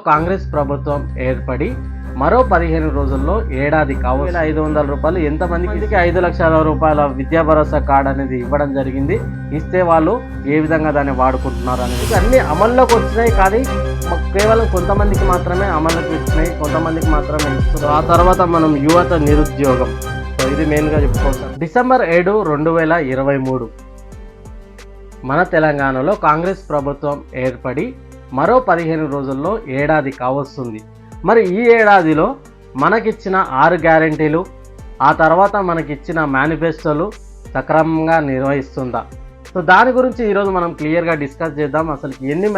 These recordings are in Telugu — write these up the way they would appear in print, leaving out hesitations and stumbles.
కాంగ్రెస్ ప్రభుత్వం ఏర్పడి మరో 15 రోజుల్లో ఏడాది కావు. 500 రూపాయలు ఎంతమందికి 5 లక్షల రూపాయల విద్యా భరోసా కార్డు అనేది ఇవ్వడం జరిగింది. ఇస్తే వాళ్ళు ఏ విధంగా దాన్ని వాడుకుంటున్నారు అనేది అన్ని అమల్లోకి వచ్చినాయి. కానీ కేవలం కొంతమందికి మాత్రమే అమల్లోకి వచ్చినాయి, కొంతమందికి మాత్రమే ఇస్తున్నారు. ఆ తర్వాత మనం యువత నిరుద్యోగం, ఇది మెయిన్గా చెప్పుకోవచ్చు. డిసెంబర్ 7, 2023 మన తెలంగాణలో కాంగ్రెస్ ప్రభుత్వం ఏర్పడి మరో 15 రోజుల్లో ఏడాది కావస్తుంది. మరి ఈ ఏడాదిలో మనకిచ్చిన 6 గ్యారెంటీలు, ఆ తర్వాత మనకిచ్చిన మేనిఫెస్టోలు సక్రమంగా నిర్వహిస్తుందా? సో దాని గురించి ఈరోజు మనం క్లియర్గా డిస్కస్ చేద్దాం. అసలు ఎన్ని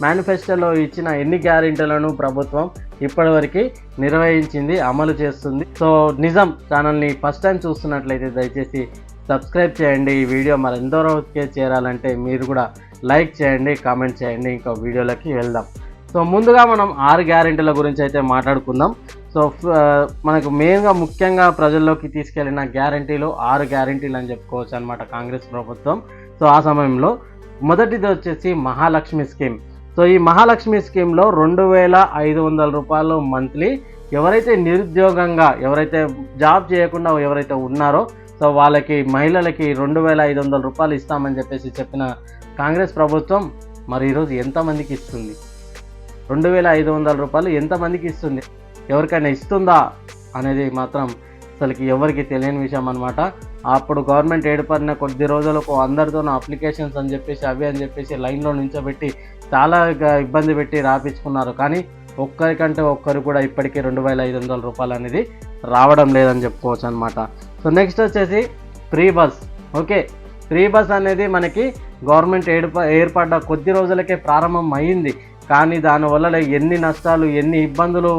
మేనిఫెస్టోలో ఇచ్చిన ఎన్ని గ్యారెంటీలను ప్రభుత్వం ఇప్పటివరకు నిర్వహించింది, అమలు చేస్తుంది. సో నిజం ఛానల్ని ఫస్ట్ టైం చూస్తున్నట్లయితే దయచేసి సబ్స్క్రైబ్ చేయండి. ఈ వీడియో మరి ఎందరికే చేరాలంటే మీరు కూడా లైక్ చేయండి, కామెంట్ చేయండి. ఇంకా వీడియోలోకి వెళ్దాం. సో ముందుగా మనం 6 గ్యారెంటీల గురించి అయితే మాట్లాడుకుందాం. సో మనకు మెయిన్గా ముఖ్యంగా ప్రజల్లోకి తీసుకెళ్లిన గ్యారెంటీలు 6 గ్యారెంటీలు అని చెప్పుకోవచ్చు అనమాట కాంగ్రెస్ ప్రభుత్వం. సో ఆ సమయంలో మొదటిది వచ్చేసి మహాలక్ష్మి స్కీమ్. సో ఈ మహాలక్ష్మి స్కీమ్లో 2500 రూపాయలు మంత్లీ ఎవరైతే నిరుద్యోగంగా, ఎవరైతే జాబ్ చేయకుండా ఎవరైతే ఉన్నారో సో వాళ్ళకి, మహిళలకి 2500 రూపాయలు ఇస్తామని చెప్పిన కాంగ్రెస్ ప్రభుత్వం మరి ఈరోజు ఎంతమందికి ఇస్తుంది? 2500 రూపాయలు ఎంతమందికి ఇస్తుంది? ఎవరికైనా ఇస్తుందా అనేది మాత్రం అసలుకి ఎవరికి తెలియని విషయం అనమాట. అప్పుడు గవర్నమెంట్ ఏర్పడిన కొద్ది రోజులకు అందరితోనూ అప్లికేషన్స్ అని చెప్పేసి లైన్లో నించోబెట్టి చాలా ఇబ్బంది పెట్టి రాపించుకున్నారు. కానీ ఒక్కరికంటే ఒక్కరు కూడా ఇప్పటికీ 2500 రూపాయలు అనేది రావడం లేదని చెప్పుకోవచ్చు అనమాట. సో నెక్స్ట్ వచ్చేసి free bus. Okay, free bus అనేది మనకి గవర్నమెంట్ ఏర్పడ్డ కొద్ది రోజులకే ప్రారంభం అయ్యింది. కానీ దానివల్ల ఎన్ని నష్టాలు, ఎన్ని ఇబ్బందులు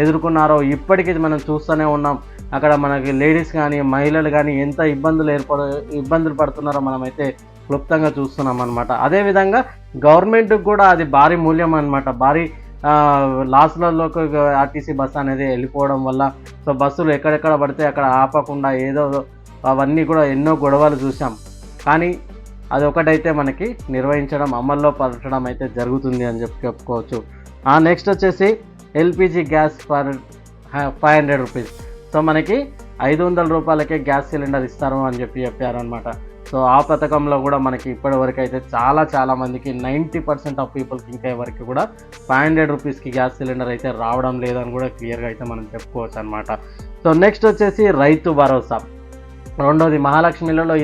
ఎదుర్కొన్నారో ఇప్పటికీ మనం చూస్తూనే ఉన్నాం. అక్కడ మనకి లేడీస్ కానీ, మహిళలు కానీ ఎంత ఇబ్బందులు పడుతున్నారో మనమైతే క్లుప్తంగా చూస్తున్నాం అనమాట. అదేవిధంగా గవర్నమెంట్కి కూడా అది భారీ మూల్యం అనమాట. భారీ లాస్లలోకి ఆర్టీసీ బస్సు అనేది వెళ్ళిపోవడం వల్ల సో బస్సులు ఎక్కడెక్కడ పడితే అక్కడ ఆపకుండా ఏదో అవన్నీ కూడా ఎన్నో గొడవలు చూసాం. కానీ అది ఒకటైతే మనకి నిర్వహించడం, అమల్లో పరచడం అయితే జరుగుతుంది అని చెప్పుకోవచ్చు. నెక్స్ట్ వచ్చేసి LPG gas for 500 rupees. So మనకి 500 రూపాయలకే గ్యాస్ సిలిండర్ ఇస్తారు అని చెప్పారనమాట. సో ఆ పథకంలో కూడా మనకి ఇప్పటి వరకు అయితే చాలా మందికి 90% ఆఫ్ పీపుల్కి ఇంకా ఎవరికి కూడా 500 రూపీస్కి గ్యాస్ సిలిండర్ అయితే రావడం లేదని కూడా క్లియర్గా అయితే మనం చెప్పుకోవచ్చు అనమాట. సో నెక్స్ట్ వచ్చేసి రైతు భరోసా. రెండోది మహాలక్ష్మిలలో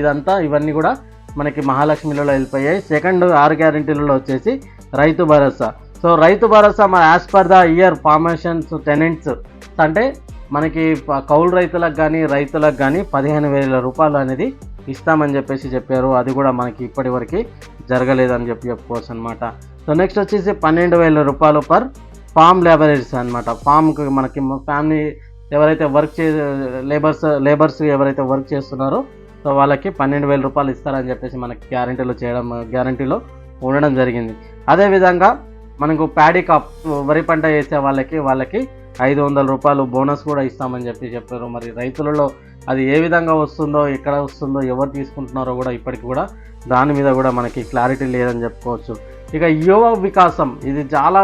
ఇవన్నీ కూడా మనకి మహాలక్ష్మిలలో వెళ్ళిపోయాయి. సెకండ్ 6 గ్యారెంటీలలో వచ్చేసి Rythu Bharosa. So Rythu Bharosa as per the year formations tenants అంటే మనకి కౌలు రైతులకు కానీ రైతులకు కానీ 15,000 రూపాయలు అనేది ఇస్తామని చెప్పారు. అది కూడా మనకి ఇప్పటి వరకు జరగలేదని చెప్పుకోవచ్చు అనమాట. సో నెక్స్ట్ వచ్చేసి 12,000 రూపాయలు పర్ ఫామ్ లేబరర్స్ అనమాట. ఫామ్కి మనకి ఫ్యామిలీ ఎవరైతే లేబర్స్ ఎవరైతే వర్క్ చేస్తున్నారో సో వాళ్ళకి 12,000 రూపాయలు ఇస్తారని చెప్పేసి మనకి గ్యారంటీలో ఉండడం జరిగింది. అదేవిధంగా మనకు ప్యాడీ కాప్, వరి పంట వేసే వాళ్ళకి 500 రూపాయలు బోనస్ కూడా ఇస్తామని చెప్పారు. మరి రైతులలో అది ఏ విధంగా వస్తుందో, ఎక్కడ వస్తుందో, ఎవరు తీసుకుంటున్నారో కూడా ఇప్పటికి కూడా దాని మీద కూడా మనకి క్లారిటీ లేదని చెప్పుకోవచ్చు. ఇక యువ వికాసం, ఇది చాలా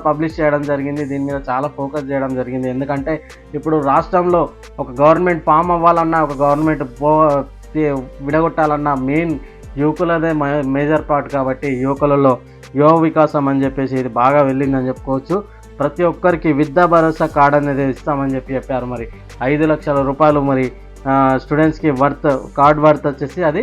పబ్లిష్ చేయడం జరిగింది, దీని మీద చాలా ఫోకస్ చేయడం జరిగింది. ఎందుకంటే ఇప్పుడు రాష్ట్రంలో ఒక గవర్నమెంట్ ఫామ్ అవ్వాలన్నా, ఒక గవర్నమెంట్ విడగొట్టాలన్నా మెయిన్ యువకులదే మేజర్ పార్ట్. కాబట్టి యువకులలో యువ వికాసం అని చెప్పేసి ఇది బాగా వెళ్ళిందని చెప్పుకోవచ్చు. ప్రతి ఒక్కరికి విద్యా భరోసా కార్డు అనేది ఇస్తామని చెప్పారు. మరి 5 లక్షల రూపాయలు మరి స్టూడెంట్స్కి కార్డ్ వర్త్ వచ్చేసి అది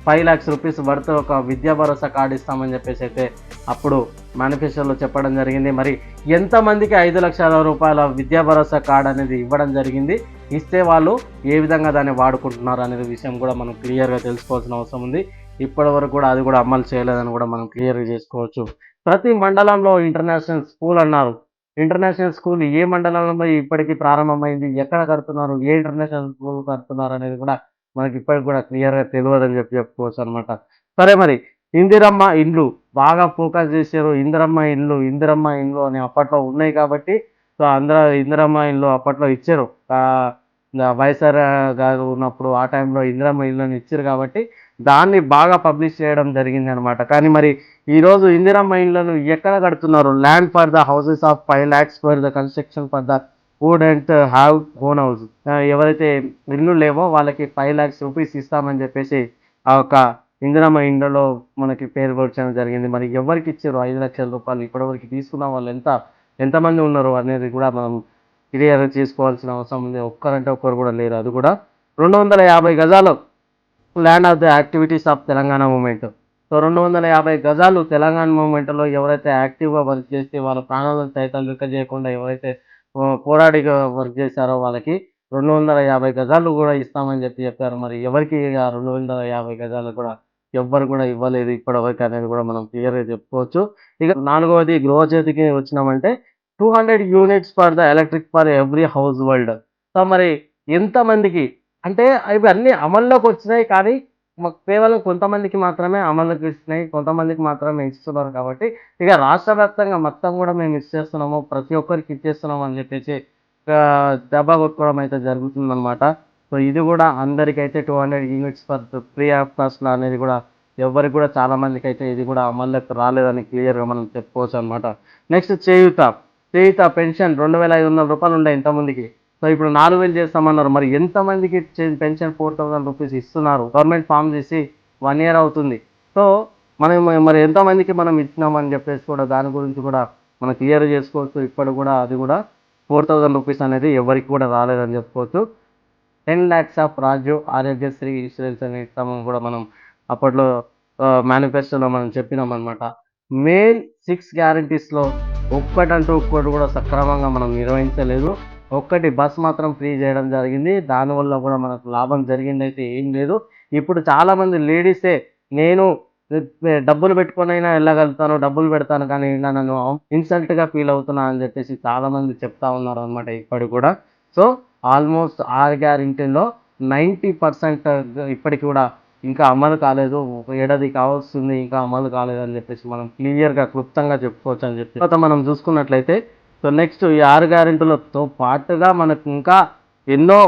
5 lakhs రూపీస్ వర్త్ ఒక విద్యా భరోసా కార్డు ఇస్తామని చెప్పేసి అయితే అప్పుడు మేనిఫెస్టోలో చెప్పడం జరిగింది. మరి ఎంతమందికి 5 లక్షల రూపాయల విద్యా భరోసా కార్డు అనేది ఇవ్వడం జరిగింది, ఇస్తే వాళ్ళు ఏ విధంగా దాన్ని వాడుకుంటున్నారు అనేది విషయం కూడా మనం క్లియర్గా తెలుసుకోవాల్సిన అవసరం ఉంది. ఇప్పటి వరకు కూడా అది కూడా అమలు చేయలేదని కూడా మనం క్లియర్గా చేసుకోవచ్చు. ప్రతి మండలంలో ఇంటర్నేషనల్ స్కూల్ అన్నారు. ఇంటర్నేషనల్ స్కూల్ ఏ మండలంలో ఇప్పటికీ ప్రారంభమైంది, ఎక్కడ కడుతున్నారు, ఏ ఇంటర్నేషనల్ స్కూల్ కడుతున్నారు అనేది కూడా మనకి ఇప్పటికి కూడా క్లియర్గా తెలియదని చెప్పుకోవచ్చు అనమాట. సరే, మరి ఇందిరమ్మ ఇండ్లు బాగా ఫోకస్ చేశారు. ఇందిరమ్మ ఇండ్లు అని అప్పట్లో ఉన్నాయి కాబట్టి సో ఇందిరమ్మ ఇండ్లు అప్పట్లో ఇచ్చారు. వైఎస్ఆర్ గారు ఉన్నప్పుడు ఆ టైంలో ఇందిరమ్మ ఇల్లుని ఇచ్చారు కాబట్టి దాన్ని బాగా పబ్లిష్ చేయడం జరిగింది అనమాట. కానీ మరి ఈరోజు ఇందిరమ్మ ఇండ్లను ఎక్కడ కడుతున్నారు? Land for the houses of 5 lakhs for the construction for the wouldn't have own house. ఎవరైతే ఇల్లు లేవో వాళ్ళకి 5 lakhs రూపీస్ ఇస్తామని చెప్పేసి ఆ యొక్క ఇందిరమ్మ ఇండ్లలో మనకి పేరు పొడిచడం జరిగింది. మరి ఎవరికి ఇచ్చారు 5,00,000 రూపాయలు? ఇప్పటివరకు తీసుకున్న వాళ్ళు ఎంతమంది ఉన్నారు అనేది కూడా మనం క్లియర్ చేసుకోవాల్సిన అవసరం ఉంది. ఒక్కరంటే ఒక్కరు కూడా లేరు. అది కూడా 250 గజాలు land of the activities of Telangana movement. So 250 గజాలు తెలంగాణ మూవ్‌మెంట్‌లో ఎవరైతే యాక్టివ్‌గా వర్క్ చేసి వాళ్ళ ప్రాణాలను సైతం లెక్క చేయకుండా ఎవరైతే పోరాడి వర్క్ చేశారో వాళ్ళకి 250 గజాలు కూడా ఇస్తామని చెప్పారు. మరి ఎవరికి ఆ 250 గజాలు కూడా ఎవ్వరు కూడా ఇవ్వలేదు ఇప్పటివరకు అనేది కూడా మనం క్లియర్‌గా చెప్పుకోవచ్చు. ఇక నాలుగవది గృహజ్యోతికి వచ్చినామంటే 200 units for the electric for every house hold. So మరి ఎంతమందికి అంటే ఇవన్నీ అమల్లోకి వచ్చినాయి. కానీ కేవలం కొంతమందికి మాత్రమే అమలుకి ఇస్తున్నాయి. కొంతమందికి మాత్రమే ఇస్తున్నారు కాబట్టి ఇక రాష్ట్ర వ్యాప్తంగా మొత్తం కూడా మేము ఇచ్చేస్తున్నాము. ప్రతి ఒక్కరికి ఇచ్చేస్తున్నాం అని చెప్పేసి డబ్బా కొట్టుకోవడం అయితే జరుగుతుందనమాట. సో ఇది కూడా అందరికైతే 200 యూనిట్స్ ఫర్ ఫ్రీ ఆఫ్ కాస్ట్‌లో అనేది కూడా ఎవ్వరికి కూడా చాలా మందికైతే ఇది కూడా అమల్లోకి రాలేదని క్లియర్‌గా మనం చెప్పుకోవచ్చు అనమాట. నెక్స్ట్ చేయూత. చేయూత పెన్షన్ రూ. 2,500 ఉండే ఇంతకుముందుకి. సో ఇప్పుడు 4,000 చేస్తామన్నారు. మరి ఎంతమందికి పెన్షన్ 4,000 రూపీస్ ఇస్తున్నారు? గవర్నమెంట్ ఫార్మ్ చేసి 1 ఇయర్ అవుతుంది. సో మనం మరి ఎంతమందికి మనం ఇచ్చినామని చెప్పేసి కూడా దాని గురించి కూడా మనం క్లియర్ చేసుకోవచ్చు. ఇప్పటికి కూడా అది కూడా 4,000 రూపీస్ అనేది ఎవరికి కూడా రాలేదని చెప్పుకోవచ్చు. 10 lakhs of Raju Aarogyasri insurance అని ఇస్తామని కూడా మనం అప్పట్లో మేనిఫెస్టోలో మనం చెప్పినామనమాట. మెయిన్ 6 గ్యారంటీస్‌లో ఒక్కటి కూడా సక్రమంగా మనం నిర్వహించలేదు. ఒక్కటి బస్ మాత్రం ఫ్రీ చేయడం జరిగింది. దానివల్ల కూడా మనకు లాభం జరిగిందైతే ఏం లేదు. ఇప్పుడు చాలామంది లేడీసే నేను డబ్బులు పెట్టుకొనైనా ఎళ్ళగలుగుతాను, డబ్బులు పెడతాను కానీ నన్ను ఇన్సల్ట్‌గా ఫీల్ అవుతున్నా అని చెప్పేసి చాలామంది చెప్తా ఉన్నారనమాట ఇప్పటికి కూడా. సో ఆల్మోస్ట్ 6 గ్యారంటీల్లో 90% ఇప్పటికి కూడా ఇంకా అమలు కాలేదు. ఒక ఏడాది కావస్తుంది ఇంకా అమలు కాలేదని చెప్పేసి మనం క్లియర్‌గా క్లుప్తంగా చెప్పుకోవచ్చు అని చెప్పి. తర్వాత మనం చూసుకున్నట్లయితే సో నెక్స్ట్ ఈ 6 గ్యారంటీలతో పాటుగా మనకు ఇంకా ఎన్నో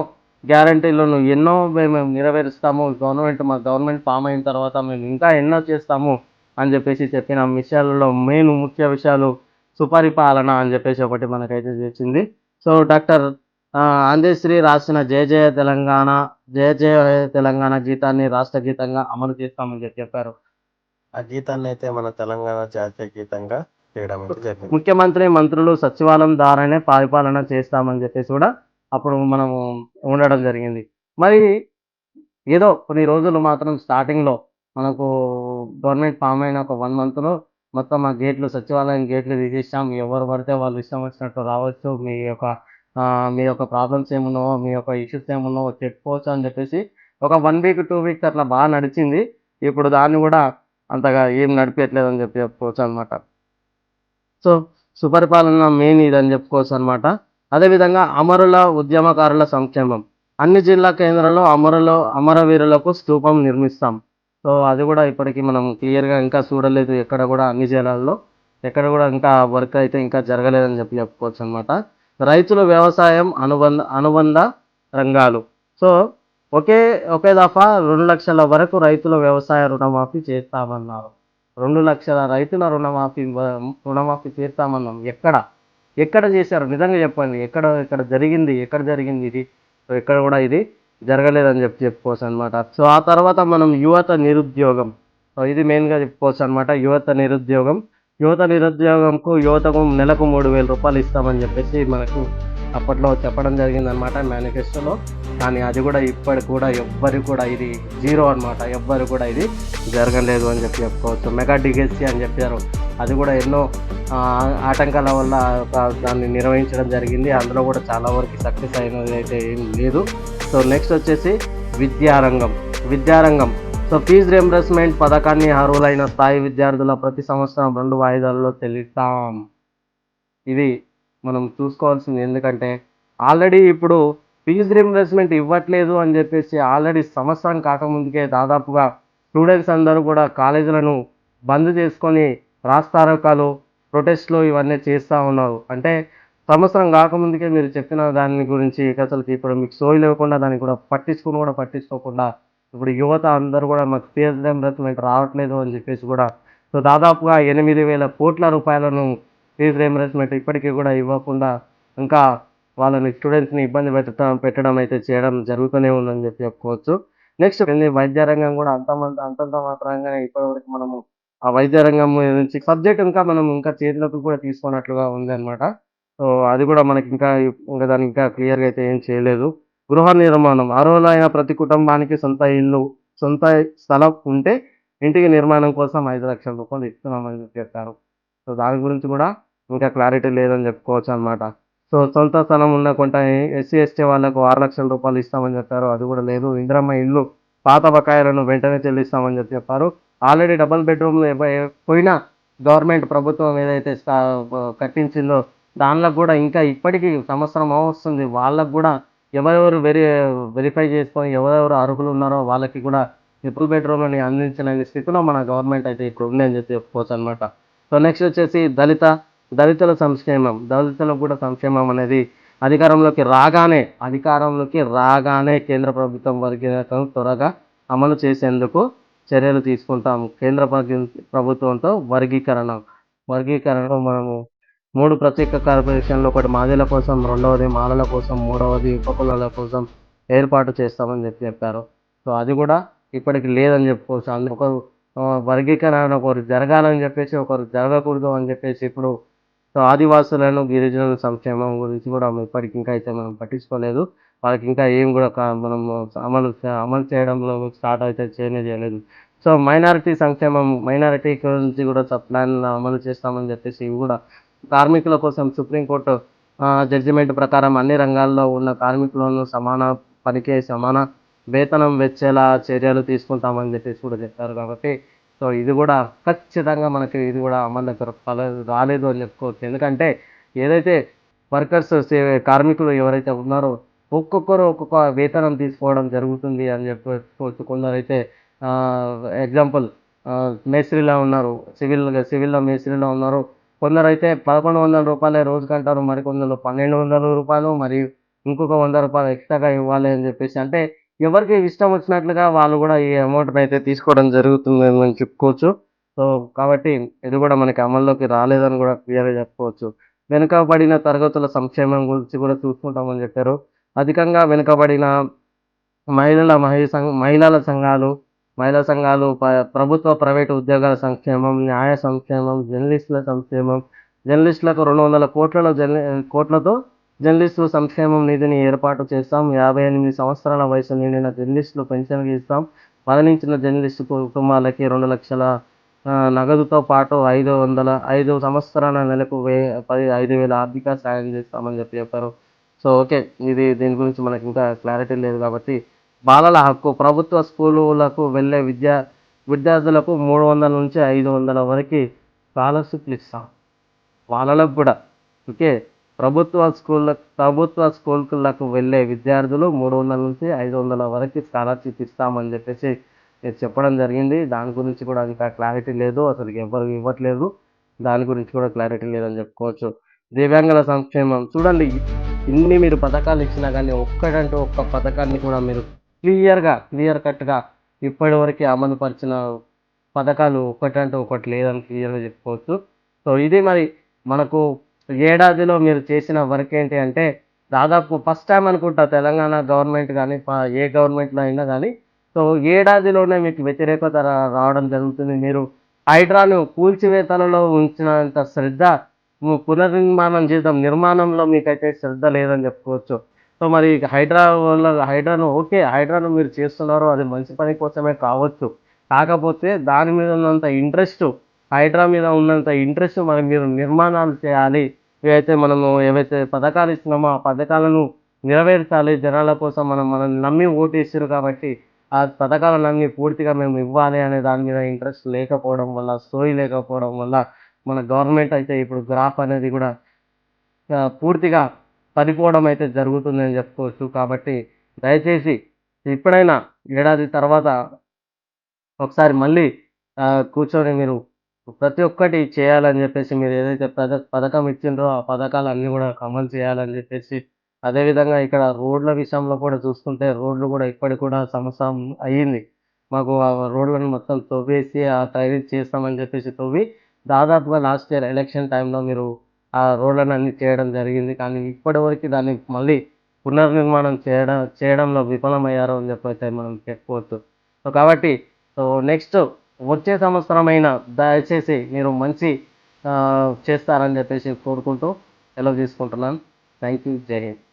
గ్యారంటీలను ఎన్నో మేము నెరవేరుస్తాము. గవర్నమెంట్ ఫార్మ్ అయిన తర్వాత మేము ఇంకా ఎన్నో చేస్తాము అని చెప్పేసి చెప్పిన విషయాలలో మెయిన్ ముఖ్య విషయాలు సుపరిపాలన అని చెప్పేసి ఒకటి మనకైతే వచ్చింది. సో డాక్టర్ అందశ్రీ రాసిన జయ జయ తెలంగాణ, జయ జయ తెలంగాణ గీతాన్ని రాష్ట్ర గీతంగా అమలు చేస్తామని చెప్పారు. ఆ గీతాన్నయితే మన తెలంగాణ జాతీయ గీతంగా చేయడం అయితే జరిగింది. ముఖ్యమంత్రి, మంత్రులు సచివాలయం ద్వారానే పరిపాలన చేస్తామని చెప్పేసి కూడా అప్పుడు మనము ఉండడం జరిగింది. మరి ఏదో కొన్ని రోజులు మాత్రం స్టార్టింగ్‌లో మనకు గవర్నమెంట్ ఫార్మ్ అయిన ఒక 1 మంత్‌లో మొత్తం ఆ సచివాలయం గేట్లు తీసేసాం. ఎవరు పడితే వాళ్ళు ఇష్టం వచ్చినట్టు రావచ్చు. మీ యొక్క ప్రాబ్లమ్స్ ఏమున్నావో, మీ యొక్క ఇష్యూస్ ఏమున్నావో చెప్పుకోవచ్చు అని చెప్పేసి ఒక 1 వీక్, 2 వీక్స్ అట్లా నడిచింది. ఇప్పుడు దాన్ని కూడా అంతగా ఏం నడిపియట్లేదని చెప్పుకోవచ్చనమాట. సో సుపరిపాలన మెయిన్ ఇదని చెప్పుకోవచ్చనమాట. అదేవిధంగా అమరుల, ఉద్యమకారుల సంక్షేమం. అన్ని జిల్లా కేంద్రాల్లో అమరవీరులకు స్తూపం నిర్మిస్తాం. సో అది కూడా ఇప్పటికి మనం క్లియర్‌గా ఇంకా చూడలేదు. ఎక్కడ కూడా అన్ని జిల్లాల్లో ఎక్కడ కూడా ఇంకా వర్క్ అయితే ఇంకా జరగలేదని చెప్పుకోవచ్చనమాట. రైతుల వ్యవసాయం అనుబంధ రంగాలు. సో ఒకే దఫా 2,00,000 వరకు రైతుల వ్యవసాయ రుణమాఫీ చేస్తామన్నారు. 2,00,000 రైతుల రుణమాఫీ చేస్తామన్నాం. ఎక్కడ చేశారు? నిజంగా చెప్పండి. ఎక్కడ జరిగింది ఇది? సో ఎక్కడ కూడా ఇది జరగలేదని చెప్పుకోవచ్చనమాట. సో ఆ తర్వాత మనం యువత నిరుద్యోగం. సో ఇది మెయిన్‌గా చెప్పుకోవచ్చనమాట. యువతకు నెలకు 3,000 రూపాయలు ఇస్తామని చెప్పేసి మనకు అప్పట్లో చెప్పడం జరిగిందనమాట మేనిఫెస్టోలో. కానీ అది కూడా ఇప్పటికి కూడా ఎవ్వరికి కూడా ఇది జీరో అనమాట. ఎవ్వరు కూడా ఇది జరగలేదు అని చెప్పుకోవచ్చు. మెగా డిఎస్సి అని చెప్పారు. అది కూడా ఎన్నో ఆటంకాల వల్ల దాన్ని నిర్వహించడం జరిగింది. అందులో కూడా చాలా వరకు సక్సెస్ అయినది అయితే ఏం లేదు. సో నెక్స్ట్ వచ్చేసి విద్యారంగం. సో ఫీజు రియంబర్స్మెంట్ పథకాన్ని అర్హులైన స్థాయి విద్యార్థుల ప్రతి సంవత్సరం 2 వాయిదాల్లో చెల్లిస్తాం. ఇది మనం చూసుకోవాల్సింది. ఎందుకంటే ఆల్రెడీ ఇప్పుడు ఫీజు రియంబర్స్మెంట్ ఇవ్వట్లేదు అని చెప్పేసి ఆల్రెడీ సంవత్సరం కాకముందుకే దాదాపుగా స్టూడెంట్స్ అందరూ కూడా కాలేజీలను బంద్ చేసుకొని రాస్తారోకాలు, ప్రొటెస్ట్‌లు ఇవన్నీ చేస్తూ ఉన్నారు. అంటే సంవత్సరం కాకముందుకే మీరు చెప్పిన దాని గురించి అసలు ఇప్పుడు మీకు సోయి లేకుండా దాన్ని కూడా పట్టించుకోకుండా ఇప్పుడు యువత అందరూ కూడా మాకు ఫీజు రీయింబర్స్‌మెంట్ రావట్లేదు అని చెప్పేసి కూడా సో దాదాపుగా 8,000 కోట్ల రూపాయలను ఫీజు రీయింబర్స్‌మెంట్ ఇప్పటికి కూడా ఇవ్వకుండా ఇంకా వాళ్ళని స్టూడెంట్స్‌ని ఇబ్బంది పెట్టడం అయితే చేయడం జరుగుతూనే ఉందని చెప్పి చెప్పుకోవచ్చు. నెక్స్ట్ వైద్య రంగం కూడా అంతంత మాత్రంగానే ఇప్పటివరకు మనము ఆ వైద్య రంగం నుంచి సబ్జెక్ట్ ఇంకా మనం ఇంకా చేతిలోకి కూడా తీసుకోనట్లుగా ఉందన్నమాట. సో అది కూడా మనకి ఇంకా దాన్ని ఇంకా క్లియర్‌గా అయితే ఏం చేయలేదు. గృహ నిర్మాణం అర్హులైన ప్రతి కుటుంబానికి సొంత ఇల్లు, సొంత స్థలం ఉంటే ఇంటికి నిర్మాణం కోసం రూ. 5,00,000 ఇస్తున్నామని చెప్పారు. సో దాని గురించి కూడా ఇంకా క్లారిటీ లేదని చెప్పుకోవచ్చనమాట. సో సొంత స్థలం ఉండకుంటే ఎస్సీ, ఎస్టీ వాళ్ళకు రూ. 6,00,000 ఇస్తామని చెప్పారు. అది కూడా లేదు. ఇందిరమ్మ ఇల్లు పాత బకాయిలను వెంటనే చెల్లిస్తామని చెప్పారు. ఆల్రెడీ డబుల్ బెడ్‌రూమ్‌లు పోయిన గవర్నమెంట్ ప్రభుత్వం ఏదైతే కట్టించిందో దానిలో కూడా ఇంకా ఇప్పటికి సంవత్సరం వస్తుంది. వాళ్ళకి కూడా ఎవరెవరు వెరిఫై చేసుకొని ఎవరెవరు అర్హులున్నారో వాళ్ళకి కూడా ట్రిపుల్ బెడ్‌రూమ్‌లని అందించలేని స్థితిలో మన గవర్నమెంట్ అయితే ఇప్పుడు ఉంది అని చెప్పి చెప్పుకోవచ్చనమాట. సో నెక్స్ట్ వచ్చేసి దళితుల సంక్షేమం. దళితులకు కూడా సంక్షేమం అనేది అధికారంలోకి రాగానే కేంద్ర ప్రభుత్వం వర్గీకరణను త్వరగా అమలు చేసేందుకు చర్యలు తీసుకుంటాం. కేంద్ర ప్రభుత్వంతో వర్గీకరణలో మనము 3 ప్రత్యేక కార్పొరేషన్‌లు, ఒకటి మాదిగల కోసం, రెండవది మాలల కోసం, మూడవది ఉపకులాల కోసం ఏర్పాటు చేస్తామని చెప్పారు. సో అది కూడా ఇప్పటికి లేదని చెప్పుకోవచ్చు. ఒకరు వర్గీకరణ ఒకరు జరగాలని చెప్పేసి, ఒకరు జరగకూడదు అని చెప్పేసి ఇప్పుడు సో ఆదివాసులను, గిరిజనుల సంక్షేమం గురించి కూడా ఇప్పటికి ఇంకా అయితే మనం పట్టించుకోలేదు. వాళ్ళకి ఇంకా ఏం కూడా మనము అమలు చేయడంలో స్టార్ట్ అయితే చేయలేదు. సో మైనారిటీ సంక్షేమం, మైనారిటీ గురించి కూడా ప్లాన్ అమలు చేస్తామని చెప్పేసి ఇవి కూడా కార్మికుల కోసం సుప్రీంకోర్టు జడ్జిమెంట్ ప్రకారం అన్ని రంగాల్లో ఉన్న కార్మికులను సమాన పనికి సమాన వేతనం వచ్చేలా చర్యలు తీసుకుంటామని చెప్పేసి కూడా చెప్పారు కాబట్టి సో ఇది కూడా ఖచ్చితంగా మనకి ఇది కూడా అమల్లోకి రాలేదు అని చెప్పుకోవచ్చు. ఎందుకంటే ఏదైతే వర్కర్స్ కార్మికులు ఎవరైతే ఉన్నారో ఒక్కొక్కరు ఒక్కొక్క వేతనం తీసుకోవడం జరుగుతుంది అని చెప్పుకోవచ్చు. కొందరైతే ఎగ్జాంపుల్ మేస్త్రిలా ఉన్నారు. సివిల్‌లో మేస్త్రిలా ఉన్నారు. కొందరైతే రూ. 1,100 రోజుకంటారు. మరికొందరు రూ. 1,200 మరియు ఇంకొక రూ. 100 ఎక్స్‌ట్రాగా ఇవ్వాలి అని చెప్పేసి అంటే ఎవరికి ఇష్టం వచ్చినట్లుగా వాళ్ళు కూడా ఈ అమౌంట్‌నైతే తీసుకోవడం జరుగుతుందని మనం చెప్పుకోవచ్చు. సో కాబట్టి ఇది కూడా మనకి అమల్లోకి రాలేదని కూడా క్లియర్‌గా చెప్పుకోవచ్చు. వెనుకబడిన తరగతుల సంక్షేమం గురించి కూడా చూసుకుంటామని చెప్పారు. అధికంగా వెనుకబడిన మహిళల సంఘాలు, మహిళా సంఘాలు, ప్రభుత్వ, ప్రైవేటు ఉద్యోగాల సంక్షేమం, న్యాయ సంక్షేమం, జర్నలిస్టుల సంక్షేమం, జర్నలిస్టులకు 200 కోట్లతో జర్నలిస్టు సంక్షేమం నిధిని ఏర్పాటు చేస్తాం. 58 సంవత్సరాల వయసు నిండిన జర్నలిస్టులు పెన్షన్‌లు ఇస్తాం. మరణించిన జర్నలిస్టు కుటుంబాలకి 2,00,000 నగదుతో పాటు 5 సంవత్సరాల నెలకు 5,000 ఆర్థిక సాయం చేస్తామని చెప్పారు. So okay. దీని గురించి మనకి ఇంకా క్లారిటీ లేదు కాబట్టి బాలల హక్కు ప్రభుత్వ స్కూలులకు వెళ్ళే విద్యార్థులకు 300-500 వరకి స్కాలర్‌షిప్‌లు ఇస్తాం. వాళ్ళకి కూడా ఓకే. ప్రభుత్వ స్కూల్‌లకు వెళ్ళే విద్యార్థులు 300-500 వరకి స్కాలర్‌షిప్ ఇస్తామని చెప్పేసి చెప్పడం జరిగింది. దాని గురించి కూడా ఇంకా క్లారిటీ లేదు. అసలు ఎవ్వరు ఇవ్వట్లేదు. దాని గురించి కూడా క్లారిటీ లేదని చెప్పుకోవచ్చు. దివ్యాంగుల సంక్షేమం చూడండి. ఇన్ని మీరు పథకాలు ఇచ్చినా గానీ ఒక్కటంటూ ఒక్క పథకాన్ని కూడా మీరు క్లియర్ కట్‌గా ఇప్పటివరకి అమలు పరిచిన పథకాలు ఒకటంటూ ఒకటి లేదని క్లియర్‌గా చెప్పుకోవచ్చు. సో ఇది మరి మనకు ఏడాదిలో మీరు చేసిన వర్క్ ఏంటి అంటే దాదాపు ఫస్ట్ టైమ్ అనుకుంటా తెలంగాణ గవర్నమెంట్ గానీ, ఏ గవర్నమెంట్‌లో అయినా గానీ సో ఏడాదిలోనే మీకు వ్యతిరేకత రావడం జరుగుతుంది. మీరు హైడ్రాను కూల్చివేతలలో ఉంచినంత శ్రద్ధ పునర్నిర్మాణం చేద్దాం. నిర్మాణంలో మీకైతే శ్రద్ధ లేదని చెప్పుకోవచ్చు. సో మరి హైడ్రాను మీరు చేస్తున్నారు. అది మంచి పని కోసమే కావచ్చు. కాకపోతే దాని మీద ఉన్నంత ఇంట్రెస్టు హైడ్రా మీద ఉన్నంత ఇంట్రెస్ట్ మరి మీరు నిర్మాణాలు చేయాలి. ఏవైతే పథకాలు ఇస్తున్నామో ఆ పథకాలను నెరవేర్చాలి. జనాల కోసం మనల్ని నమ్మి ఓటేసిర్రు కాబట్టి ఆ పథకాలన్నీ పూర్తిగా మేము ఇవ్వాలి అనే దాని మీద ఇంట్రెస్ట్ లేకపోవడం వల్ల, సోయి లేకపోవడం వల్ల మన గవర్నమెంట్ అయితే ఇప్పుడు గ్రాఫ్ అనేది కూడా పూర్తిగా పడిపోవడం అయితే జరుగుతుందని చెప్పుకోవచ్చు. కాబట్టి దయచేసి ఇప్పుడైనా ఏడాది తర్వాత ఒకసారి మళ్ళీ కూర్చొని మీరు ప్రతి ఒక్కటి చేయాలని చెప్పేసి మీరు ఏదైతే పథకం ఇచ్చిండ్రో ఆ పథకాలన్నీ కూడా అమలు చేయాలని చెప్పేసి అదేవిధంగా ఇక్కడ రోడ్ల విషయంలో కూడా చూసుకుంటే రోడ్లు కూడా ఇప్పటికి కూడా సమస్య అయ్యింది. మాకు ఆ రోడ్లను మొత్తం తవ్వేసి ఆ డ్రైనేజ్ చేస్తామని చెప్పేసి తవ్వి దాదాపుగా లాస్ట్ ఇయర్ ఎలక్షన్ టైంలో మీరు ఆ రోడ్లను అన్నీ చేయడం జరిగింది. కానీ ఇప్పటివరకు దాన్ని మళ్ళీ పునర్నిర్మాణం చేయడంలో విఫలమయ్యారు అని చెప్పైతే మనం చెప్పుకోవచ్చు. సో కాబట్టి నెక్స్ట్ వచ్చే సంవత్సరమైనా దయచేసి మీరు మంచి చేస్తారని చెప్పేసి కోరుకుంటూ సెలవు తీసుకుంటున్నాను. Thank you. జై హింద్.